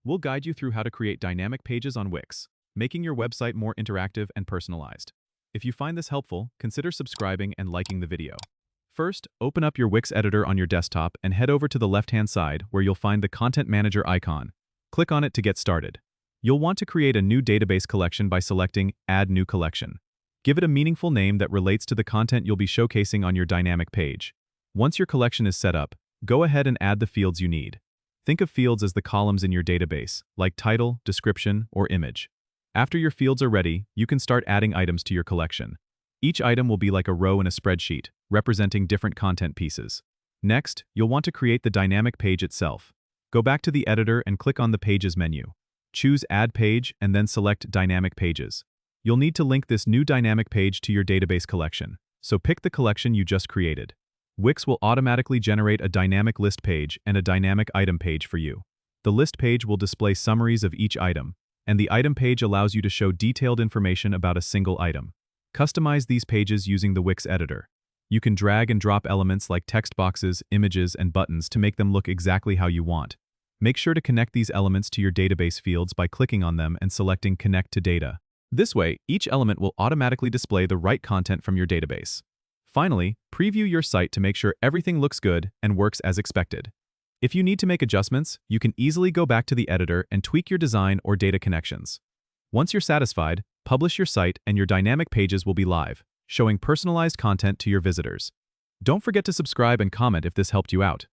We'll guide you through how to create dynamic pages on Wix, making your website more interactive and personalized. If you find this helpful, consider subscribing and liking the video. First, open up your Wix editor on your desktop and head over to the left-hand side where you'll find the Content Manager icon. Click on it to get started. You'll want to create a new database collection by selecting Add New Collection. Give it a meaningful name that relates to the content you'll be showcasing on your dynamic page. Once your collection is set up, go ahead and add the fields you need. Think of fields as the columns in your database, like title, description, or image. After your fields are ready, you can start adding items to your collection. Each item will be like a row in a spreadsheet, representing different content pieces. Next, you'll want to create the dynamic page itself. Go back to the editor and click on the Pages menu. Choose Add Page and then select Dynamic Pages. You'll need to link this new dynamic page to your database collection, so pick the collection you just created. Wix will automatically generate a dynamic list page and a dynamic item page for you. The list page will display summaries of each item, and the item page allows you to show detailed information about a single item. Customize these pages using the Wix editor. You can drag and drop elements like text boxes, images, and buttons to make them look exactly how you want. Make sure to connect these elements to your database fields by clicking on them and selecting Connect to Data. This way, each element will automatically display the right content from your database. Finally, preview your site to make sure everything looks good and works as expected. If you need to make adjustments, you can easily go back to the editor and tweak your design or data connections. Once you're satisfied, publish your site and your dynamic pages will be live, showing personalized content to your visitors. Don't forget to subscribe and comment if this helped you out.